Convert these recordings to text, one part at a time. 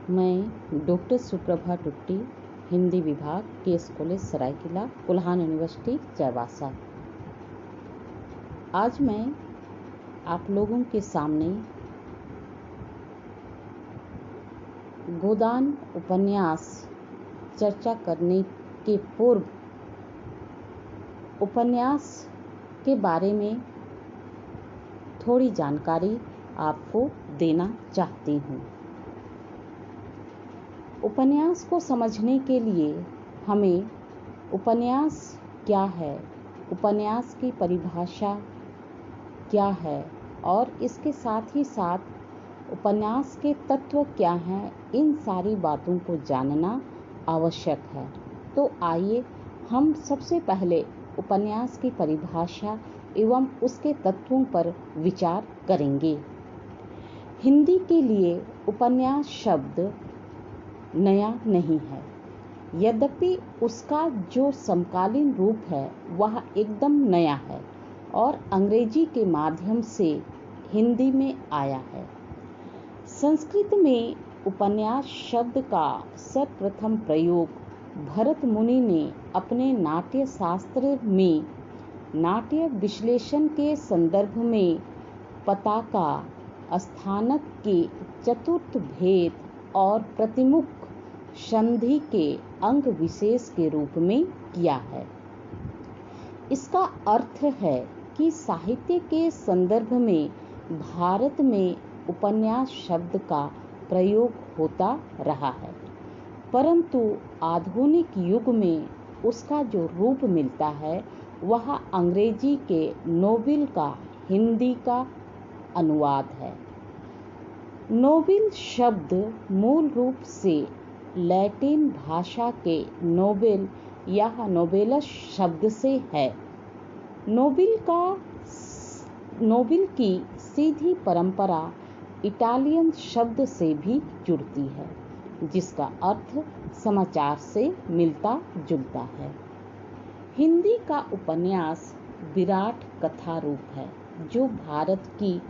मैं डॉक्टर सुप्रभा टुट्टी, हिंदी विभाग, केस कॉलेज सरायकेला, कुल्हान यूनिवर्सिटी चाईबासा। आज मैं आप लोगों के सामने गोदान उपन्यास चर्चा करने के पूर्व उपन्यास के बारे में थोड़ी जानकारी आपको देना चाहती हूँ। उपन्यास को समझने के लिए हमें उपन्यास क्या है, उपन्यास की परिभाषा क्या है और इसके साथ ही साथ उपन्यास के तत्व क्या हैं, इन सारी बातों को जानना आवश्यक है। तो आइए हम सबसे पहले उपन्यास की परिभाषा एवं उसके तत्वों पर विचार करेंगे। हिंदी के लिए उपन्यास शब्द नया नहीं है, यद्यपि उसका जो समकालीन रूप है वह एकदम नया है और अंग्रेजी के माध्यम से हिंदी में आया है। संस्कृत में उपन्यास शब्द का सर्वप्रथम प्रयोग भरत मुनि ने अपने नाट्य शास्त्र में नाट्य विश्लेषण के संदर्भ में पताका, स्थानक के चतुर्थ भेद और प्रतिमुख संधि के अंग विशेष के रूप में किया है। इसका अर्थ है कि साहित्य के संदर्भ में भारत में उपन्यास शब्द का प्रयोग होता रहा है, परंतु आधुनिक युग में उसका जो रूप मिलता है वह अंग्रेजी के नोवेल का हिंदी का अनुवाद है। नोवेल शब्द मूल रूप से लैटिन भाषा के नोवेल या नोवेलस शब्द से है। नोवेल की सीधी परंपरा इटालियन शब्द से भी जुड़ती है, जिसका अर्थ समाचार से मिलता जुलता है। हिंदी का उपन्यास विराट कथा रूप है, जो भारत की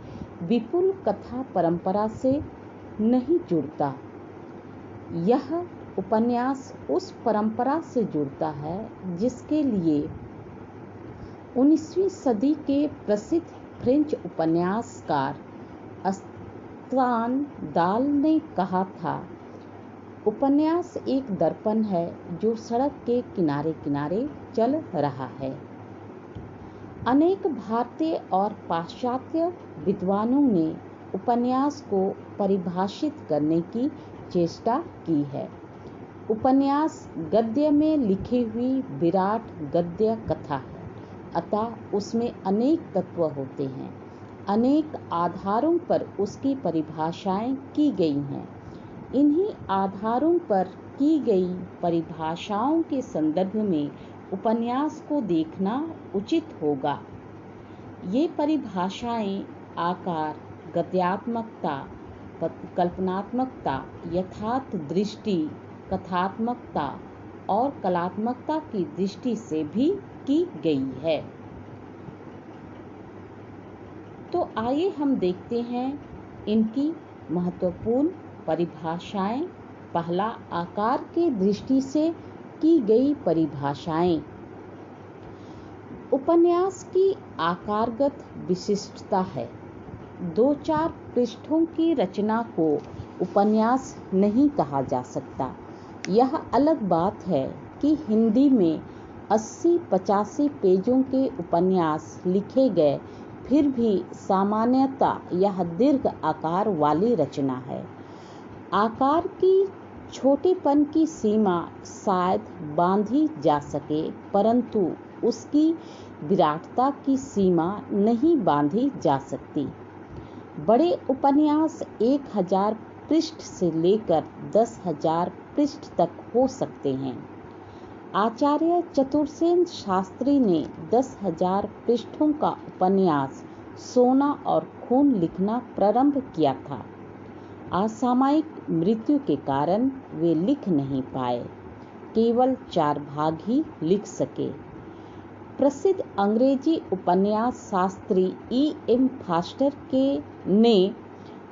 विपुल कथा परंपरा से नहीं जुड़ता। यह उपन्यास उस परंपरा से जुड़ता है जिसके लिए 19वीं सदी के प्रसिद्ध फ्रेंच उपन्यासकार स्टेनडाल ने कहा था, उपन्यास एक दर्पण है जो सड़क के किनारे किनारे चल रहा है। अनेक भारतीय और पाश्चात्य विद्वानों ने उपन्यास को परिभाषित करने की चेष्टा की है। उपन्यास गद्य में लिखी हुई विराट गद्य कथा है, अतः उसमें अनेक तत्व होते हैं। अनेक आधारों पर उसकी परिभाषाएं की गई हैं। इन्हीं आधारों पर की गई परिभाषाओं के संदर्भ में उपन्यास को देखना उचित होगा। ये परिभाषाएं आकार, गद्यात्मकता, कल्पनात्मकता, यथार्थ दृष्टि, कथात्मकता और कलात्मकता की दृष्टि से भी की गई है। तो आइए हम देखते हैं इनकी महत्वपूर्ण परिभाषाएं। पहला, आकार की दृष्टि से की गई परिभाषाएं। उपन्यास की आकारगत विशिष्टता है। 2-4 पृष्ठों की रचना को उपन्यास नहीं कहा जा सकता। यह अलग बात है कि हिंदी में 80-85 पेजों के उपन्यास लिखे गए, फिर भी सामान्यतः यह दीर्घ आकार वाली रचना है। आकार की छोटेपन की सीमा शायद बांधी जा सके, परंतु उसकी विराटता की सीमा नहीं बांधी जा सकती। बड़े उपन्यास 1000 पृष्ठ से लेकर 10,000 पृष्ठ तक हो सकते हैं। आचार्य चतुरसेन शास्त्री ने 10,000 पृष्ठों का उपन्यास सोना और खून लिखना प्रारंभ किया था। असामयिक मृत्यु के कारण वे लिख नहीं पाए, केवल 4 भाग ही लिख सके। प्रसिद्ध अंग्रेजी उपन्यास शास्त्री E.M. फास्टर ने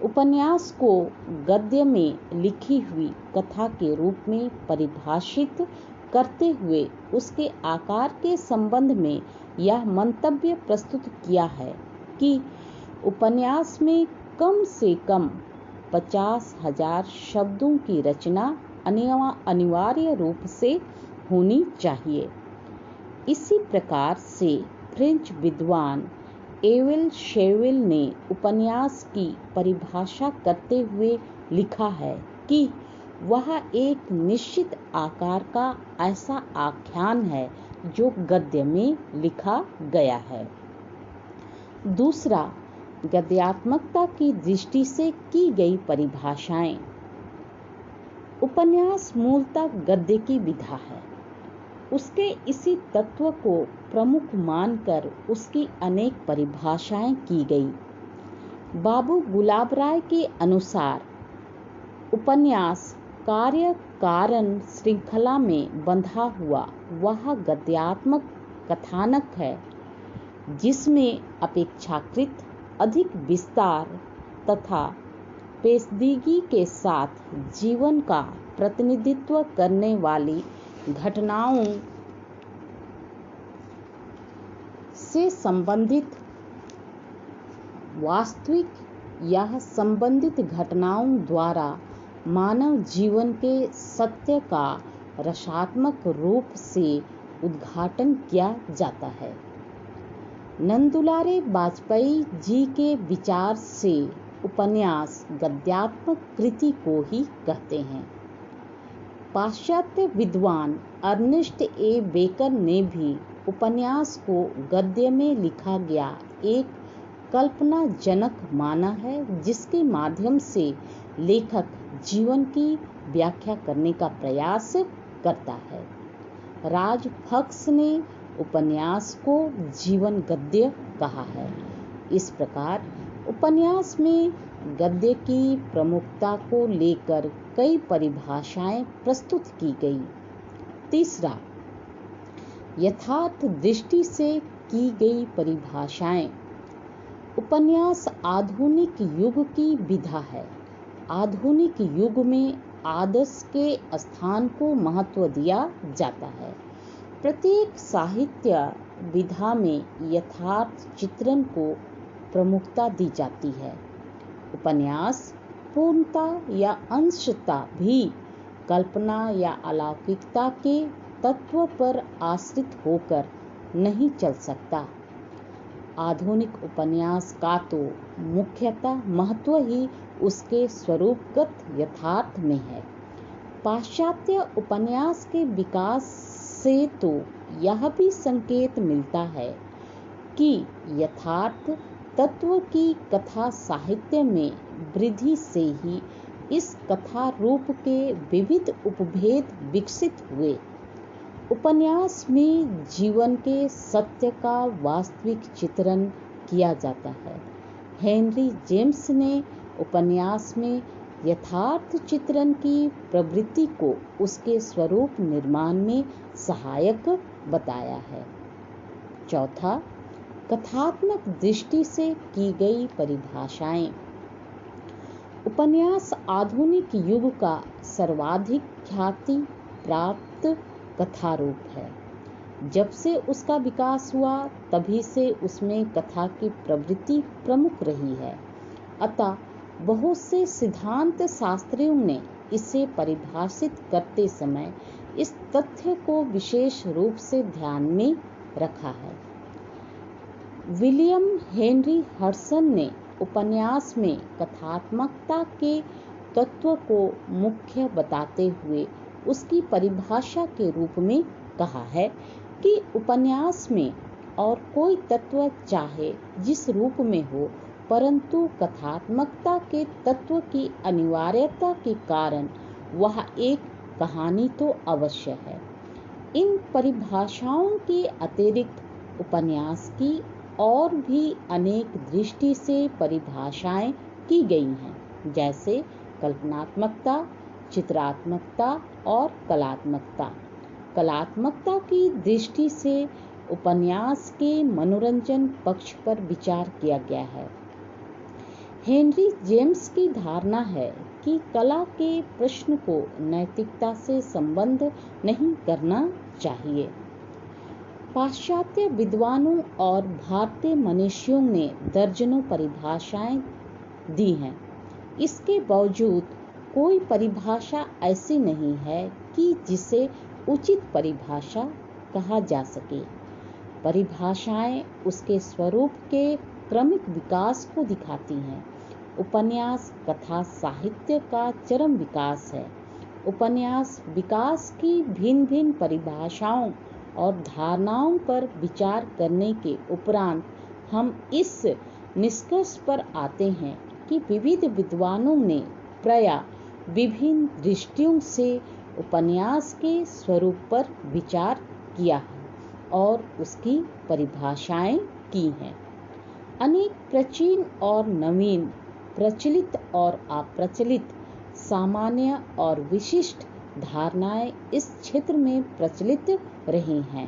उपन्यास को गद्य में लिखी हुई कथा के रूप में परिभाषित करते हुए उसके आकार के संबंध में यह मंतव्य प्रस्तुत किया है कि उपन्यास में कम से कम 50,000 शब्दों की रचना अनिवार्य रूप से होनी चाहिए। इसी प्रकार से फ्रेंच विद्वान एविल शेविल ने उपन्यास की परिभाषा करते हुए लिखा है कि वह एक निश्चित आकार का ऐसा आख्यान है जो गद्य में लिखा गया है। दूसरा, गद्यात्मकता की दृष्टि से की गई परिभाषाएं। उपन्यास मूलतः गद्य की विधा है। उसके इसी तत्व को प्रमुख मानकर उसकी अनेक परिभाषाएं की गई। बाबू गुलाब राय के अनुसार उपन्यास कार्य कारण श्रृंखला में बंधा हुआ वह गद्यात्मक कथानक है जिसमें अपेक्षाकृत अधिक विस्तार तथा पेचीदगी के साथ जीवन का प्रतिनिधित्व करने वाली घटनाओं से संबंधित वास्तविक या संबंधित घटनाओं द्वारा मानव जीवन के सत्य का रसात्मक रूप से उद्घाटन किया जाता है। नंदुलारे वाजपेयी जी के विचार से उपन्यास गद्यात्मक कृति को ही कहते हैं। पाश्चात्य विद्वान अर्नेस्ट ए बेकर ने भी उपन्यास को गद्य में लिखा गया एक कल्पनाजनक माना है जिसके माध्यम से लेखक जीवन की व्याख्या करने का प्रयास करता है। राजफक्स ने उपन्यास को जीवन गद्य कहा है। इस प्रकार उपन्यास में गद्य की प्रमुखता को लेकर कई परिभाषाएं प्रस्तुत की गई। तीसरा, यथार्थ दृष्टि से की गई परिभाषाएं। उपन्यास आधुनिक युग की विधा है। आधुनिक युग में आदर्श के स्थान को महत्व दिया जाता है। प्रत्येक साहित्य विधा में यथार्थ चित्रण को प्रमुखता दी जाती है। उपन्यास पूर्णता या अंशता भी कल्पना या अलौकिकता के तत्व पर आश्रित होकर नहीं चल सकता। आधुनिक उपन्यास का तो मुख्यतः महत्व ही उसके स्वरूपगत यथार्थ में है। पाश्चात्य उपन्यास के विकास से तो यह भी संकेत मिलता है कि यथार्थ तत्व की कथा साहित्य में वृद्धि से ही इस कथा रूप के विविध उपभेद विकसित हुए। उपन्यास में जीवन के सत्य का वास्तविक चित्रण किया जाता है। हेनरी जेम्स ने उपन्यास में यथार्थ चित्रण की प्रवृत्ति को उसके स्वरूप निर्माण में सहायक बताया है। चौथा, कथात्मक दृष्टि से की गई परिभाषाएं। उपन्यास आधुनिक युग का सर्वाधिक ख्याति प्राप्त कथा रूप है। जब से उसका विकास हुआ तभी से उसमें कथा की प्रवृत्ति प्रमुख रही है। अतः बहुत से सिद्धांत शास्त्रियों ने इसे परिभाषित करते समय इस तथ्य को विशेष रूप से ध्यान में रखा है। विलियम हेनरी हडसन ने उपन्यास में कथात्मकता के तत्व को मुख्य बताते हुए उसकी परिभाषा के रूप में कहा है कि उपन्यास में और कोई तत्व चाहे जिस रूप में हो, परंतु कथात्मकता के तत्व की अनिवार्यता के कारण वह एक कहानी तो अवश्य है। इन परिभाषाओं के अतिरिक्त उपन्यास की और भी अनेक दृष्टि से परिभाषाएं की गई हैं, जैसे कल्पनात्मकता, चित्रात्मकता और कलात्मकता। कलात्मकता की दृष्टि से उपन्यास के मनोरंजन पक्ष पर विचार किया गया है। हेनरी जेम्स की धारणा है कि कला के प्रश्न को नैतिकता से संबंध नहीं करना चाहिए। पाश्चात्य विद्वानों और भारतीय मनीषियों ने दर्जनों परिभाषाएं दी हैं। इसके बावजूद कोई परिभाषा ऐसी नहीं है कि जिसे उचित परिभाषा कहा जा सके। परिभाषाएं उसके स्वरूप के क्रमिक विकास को दिखाती हैं। उपन्यास कथा साहित्य का चरम विकास है। उपन्यास विकास की भिन्न भिन्न परिभाषाओं और धारणाओं पर विचार करने के उपरांत हम इस निष्कर्ष पर आते हैं कि विविध विद्वानों ने प्रायः विभिन्न दृष्टियों से उपन्यास के स्वरूप पर विचार किया है और उसकी परिभाषाएं की हैं। अनेक प्राचीन और नवीन, प्रचलित और अप्रचलित, सामान्य और विशिष्ट धारणाएं इस क्षेत्र में प्रचलित रही हैं।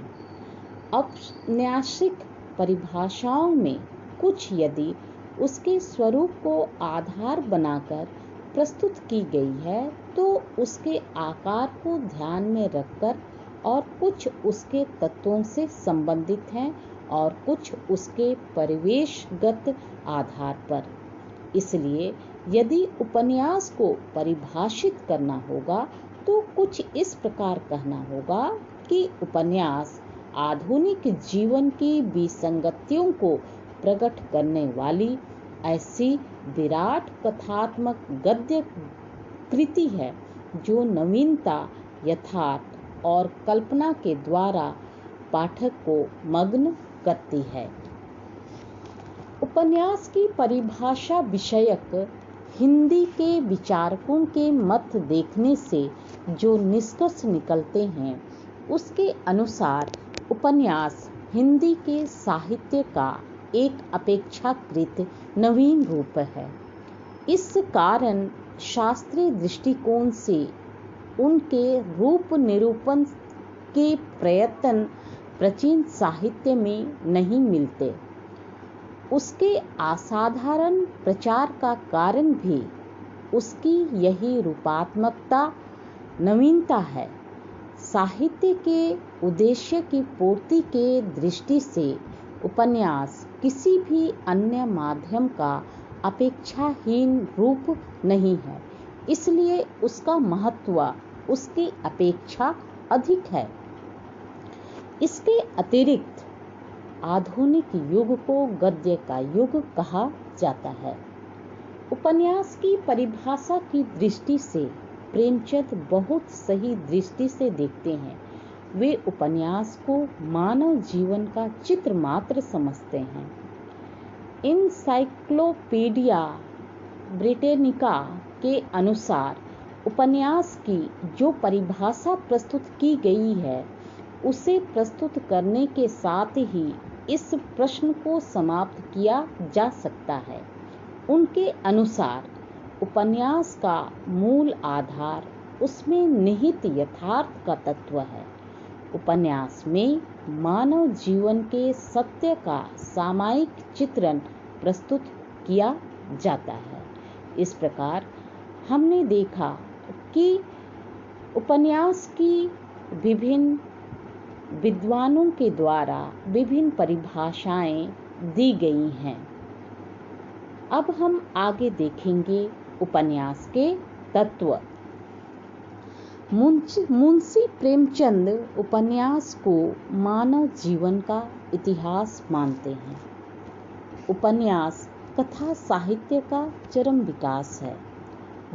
औपन्यासिक परिभाषाओं में कुछ यदि उसके स्वरूप को आधार बनाकर प्रस्तुत की गई है तो उसके आकार को ध्यान में रखकर, और कुछ उसके तत्वों से संबंधित हैं और कुछ उसके परिवेशगत आधार पर। इसलिए यदि उपन्यास को परिभाषित करना होगा तो कुछ इस प्रकार कहना होगा कि उपन्यास आधुनिक जीवन की विसंगतियों को प्रकट करने वाली ऐसी विराट कथात्मक गद्य कृति है जो नवीनता, यथार्थ और कल्पना के द्वारा पाठक को मग्न करती है। उपन्यास की परिभाषा विषयक हिंदी के विचारकों के मत देखने से जो निष्कर्ष निकलते हैं उसके अनुसार उपन्यास हिंदी के साहित्य का एक अपेक्षाकृत नवीन रूप है। इस कारण शास्त्रीय दृष्टिकोण से उनके रूप निरूपण के प्रयत्न प्राचीन साहित्य में नहीं मिलते। उसके असाधारण प्रचार का कारण भी उसकी यही रूपात्मकता, नवीनता है। साहित्य के उद्देश्य की पूर्ति के दृष्टि से उपन्यास किसी भी अन्य माध्यम का अपेक्षाहीन रूप नहीं है, इसलिए उसका महत्व उसकी अपेक्षा अधिक है। इसके अतिरिक्त आधुनिक युग को गद्य का युग कहा जाता है। उपन्यास की परिभाषा की दृष्टि से प्रेमचंद बहुत सही दृष्टि से देखते हैं। वे उपन्यास को मानव जीवन का चित्र मात्र समझते हैं। इनसाइक्लोपीडिया ब्रिटेनिका के अनुसार उपन्यास की जो परिभाषा प्रस्तुत की गई है उसे प्रस्तुत करने के साथ ही इस प्रश्न को समाप्त किया जा सकता है। उनके अनुसार उपन्यास का मूल आधार उसमें निहित यथार्थ का तत्व है। उपन्यास में मानव जीवन के सत्य का सामायिक चित्रण प्रस्तुत किया जाता है। इस प्रकार हमने देखा कि उपन्यास की विभिन्न विद्वानों के द्वारा विभिन्न परिभाषाएं दी गई हैं। अब हम आगे देखेंगे उपन्यास के तत्व। मुंशी प्रेमचंद उपन्यास को मानव जीवन का इतिहास मानते हैं। उपन्यास कथा साहित्य का चरम विकास है।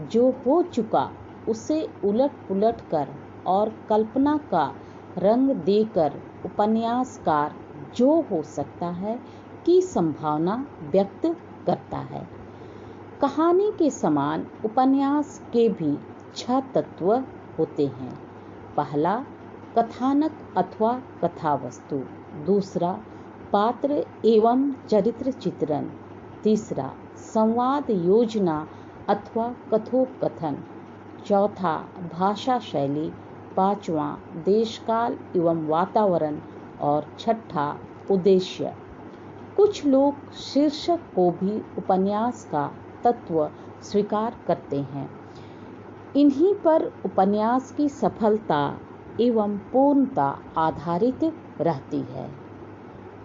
जो हो चुका उसे उलट पुलट कर और कल्पना का रंग देकर उपन्यासकार जो हो सकता है की संभावना व्यक्त करता है। कहानी के समान उपन्यास के भी 6 तत्व होते हैं। पहला, कथानक अथवा कथा वस्तु। दूसरा, पात्र एवं चरित्र चित्रण। तीसरा, संवाद योजना अथवा कथोपकथन। चौथा, भाषा शैली। पांचवा, देश काल एवं वातावरण। और छठा, उद्देश्य। कुछ लोग शीर्षक को भी उपन्यास का तत्व स्वीकार करते हैं। इन्हीं पर उपन्यास की सफलता एवं पूर्णता आधारित रहती है।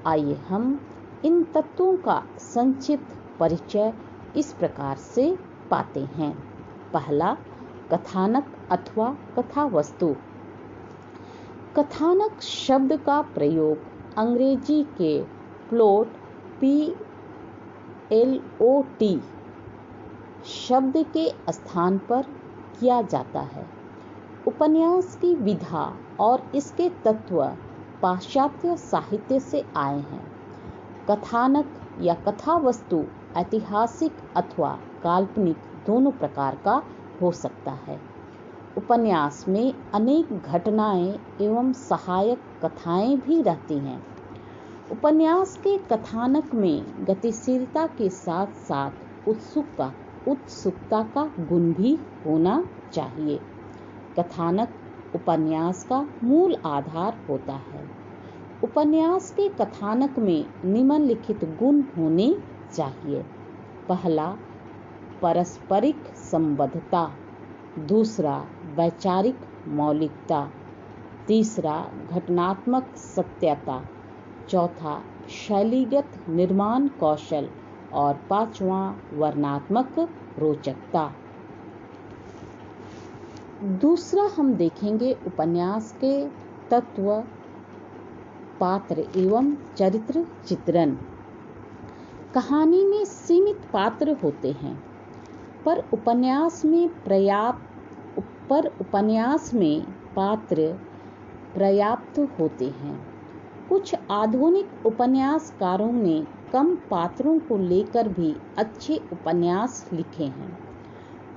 आइए हम इन तत्वों का संक्षिप्त परिचय इस प्रकार से पाते हैं। पहला, कथानक अथवा कथा वस्तु। कथानक शब्द का प्रयोग अंग्रेजी के प्लॉट PLOT शब्द के स्थान पर किया जाता है। उपन्यास की विधा और इसके तत्व पाश्चात्य साहित्य से आए हैं। कथानक या कथा वस्तु ऐतिहासिक अथवा काल्पनिक दोनों प्रकार का हो सकता है। उपन्यास में अनेक घटनाएं एवं सहायक कथाएं भी रहती हैं। उपन्यास के कथानक में गतिशीलता के साथ साथ उत्सुकता का गुण भी होना चाहिए। कथानक उपन्यास का मूल आधार होता है। उपन्यास के कथानक में निम्नलिखित गुण होने चाहिए। पहला, पारस्परिक संबद्धता। दूसरा, वैचारिक मौलिकता। तीसरा, घटनात्मक सत्यता। चौथा, शैलीगत निर्माण कौशल। और पांचवा, वर्णनात्मक रोचकता। दूसरा हम देखेंगे उपन्यास के तत्व, पात्र एवं चरित्र चित्रण। कहानी में सीमित पात्र होते हैं, पर उपन्यास में पात्र पर्याप्त होते हैं। कुछ आधुनिक उपन्यासकारों ने कम पात्रों को लेकर भी अच्छे उपन्यास लिखे हैं।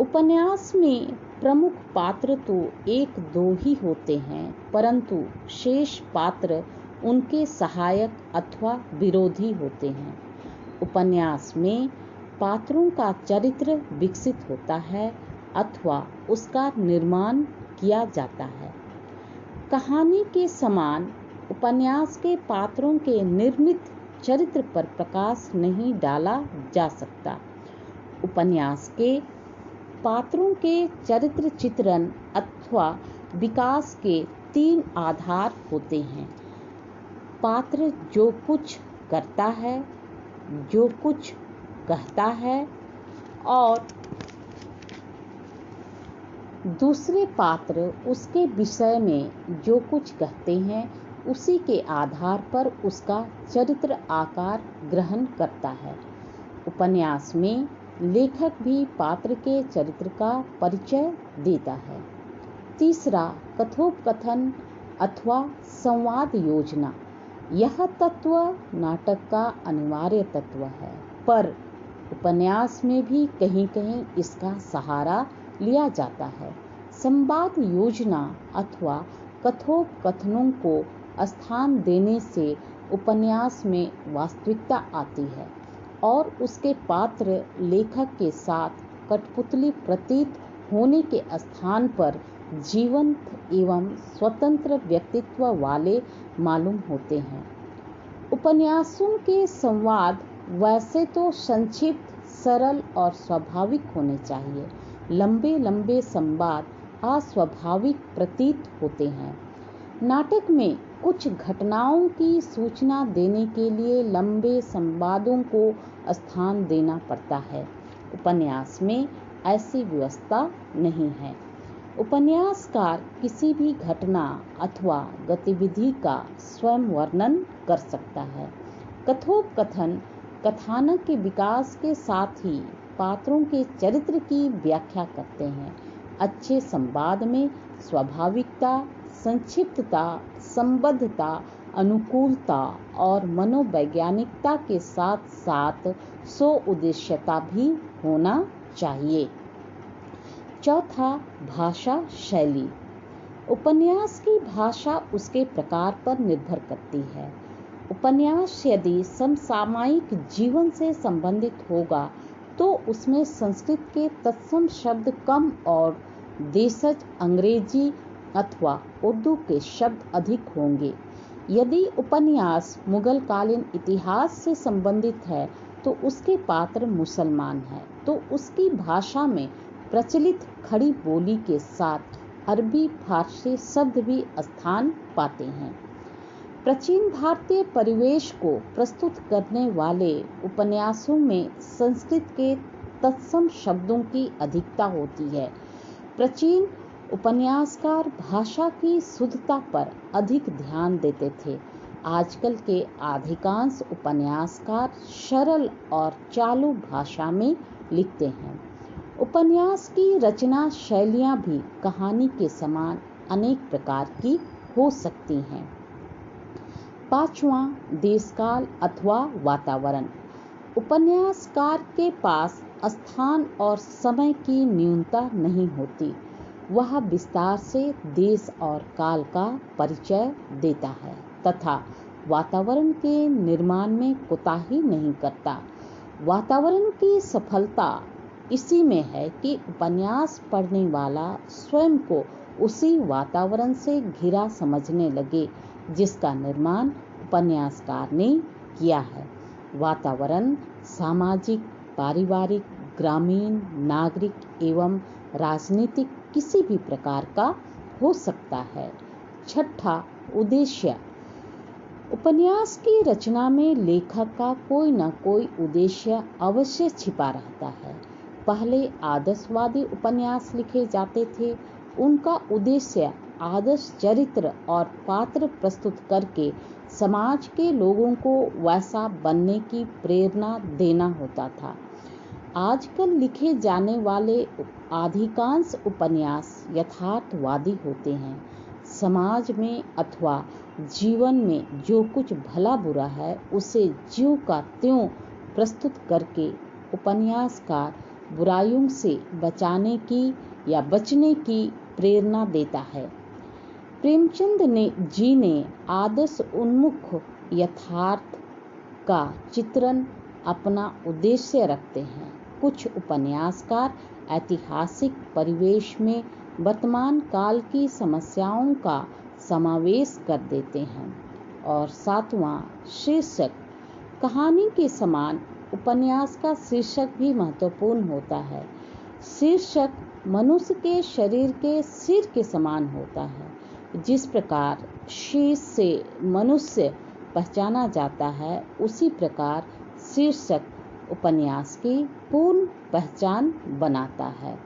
उपन्यास में प्रमुख पात्र तो एक दो ही होते हैं, परंतु शेष पात्र उनके सहायक अथवा विरोधी होते हैं। उपन्यास में पात्रों का चरित्र विकसित होता है अथवा उसका निर्माण किया जाता है। कहानी के समान उपन्यास के पात्रों के निर्मित चरित्र पर प्रकाश नहीं डाला जा सकता। उपन्यास के पात्रों के चरित्र चित्रण अथवा विकास के तीन आधार होते हैं। पात्र जो कुछ करता है, जो कुछ कहता है, और दूसरे पात्र उसके विषय में जो कुछ कहते हैं, उसी के आधार पर उसका चरित्र आकार ग्रहण करता है। उपन्यास में लेखक भी पात्र के चरित्र का परिचय देता है। तीसरा, कथोपकथन अथवा संवाद योजना। यह तत्व नाटक का अनिवार्य तत्व है, पर उपन्यास में भी कहीं-कहीं इसका सहारा लिया जाता है। संवाद योजना अथवा कथोपकथनों को स्थान देने से उपन्यास में वास्तविकता आती है और उसके पात्र लेखक के साथ कठपुतली प्रतीत होने के स्थान पर जीवंत एवं स्वतंत्र व्यक्तित्व वाले मालूम होते हैं। उपन्यासों के संवाद वैसे तो संक्षिप्त, सरल और स्वाभाविक होने चाहिए। लंबे संवाद अस्वाभाविक प्रतीत होते हैं। नाटक में कुछ घटनाओं की सूचना देने के लिए लंबे संवादों को स्थान देना पड़ता है। उपन्यास में ऐसी व्यवस्था नहीं है। उपन्यासकार किसी भी घटना अथवा गतिविधि का स्वयं वर्णन कर सकता है। कथोपकथन कथानक के विकास के साथ ही पात्रों के चरित्र की व्याख्या करते हैं। अच्छे संवाद में स्वाभाविकता, संक्षिप्तता, संबद्धता, अनुकूलता और मनोवैज्ञानिकता के साथ साथ स्वउद्देश्यता भी होना चाहिए। चौथा, भाषा शैली। उपन्यास की भाषा उसके प्रकार पर निर्भर करती है। उपन्यास यदि समसामयिक जीवन से संबंधित होगा तो उसमें संस्कृत के तत्सम शब्द कम और देशज अंग्रेजी अथवा उर्दू के शब्द अधिक होंगे। यदि उपन्यास मुगल कालीन इतिहास से संबंधित है तो तो उसके पात्र मुसलमान हैं, तो उसकी भाषा में प्रचलित खड़ी बोली के साथ अरबी फारसी शब्द भी स्थान पाते हैं। प्राचीन भारतीय परिवेश को प्रस्तुत करने वाले उपन्यासों में संस्कृत के तत्सम शब्दों की अधिकता होती है। प्राचीन उपन्यासकार भाषा की शुद्धता पर अधिक ध्यान देते थे। आजकल के अधिकांश उपन्यासकार सरल और चालू भाषा में लिखते हैं। उपन्यास की रचना शैलियाँ भी कहानी के समान अनेक प्रकार की हो सकती हैं। पांचवा, देशकाल अथवा वातावरण। उपन्यासकार के पास स्थान और समय की न्यूनता नहीं होती। वह विस्तार से देश और काल का परिचय देता है तथा वातावरण के निर्माण में कोताही नहीं करता। वातावरण की सफलता इसी में है कि उपन्यास पढ़ने वाला स्वयं को उसी वातावरण से घिरा समझने लगे जिसका निर्माण उपन्यासकार ने किया है। वातावरण सामाजिक, पारिवारिक, ग्रामीण, नागरिक एवं राजनीतिक किसी भी प्रकार का हो सकता है। छठा, उद्देश्य। उपन्यास की रचना में लेखक का कोई न कोई उद्देश्य अवश्य छिपा रहता है। पहले आदर्शवादी उपन्यास लिखे जाते थे। उनका उद्देश्य आदर्श चरित्र और पात्र प्रस्तुत करके समाज के लोगों को वैसा बनने की प्रेरणा देना होता था। आजकल लिखे जाने वाले अधिकांश उपन्यास यथार्थवादी होते हैं। समाज में अथवा जीवन में जो कुछ भला बुरा है उसे ज्यों का त्यों प्रस्तुत करके उपन्यासकार बुराइयों से बचने की प्रेरणा देता है। प्रेमचंद जी ने आदर्श उन्मुख यथार्थ का चित्रण अपना उद्देश्य रखते हैं। कुछ उपन्यासकार ऐतिहासिक परिवेश में वर्तमान काल की समस्याओं का समावेश कर देते हैं। और सातवां, शीर्षक। कहानी के समान उपन्यास का शीर्षक भी महत्वपूर्ण होता है। शीर्षक मनुष्य के शरीर के सिर के समान होता है। जिस प्रकार शीर्ष से मनुष्य पहचाना जाता है, उसी प्रकार शीर्षक उपन्यास की पूर्ण पहचान बनाता है।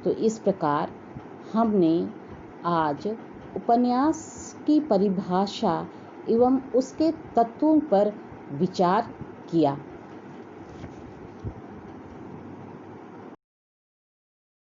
तो इस प्रकार हमने आज उपन्यास की परिभाषा एवं उसके तत्वों पर विचार किया।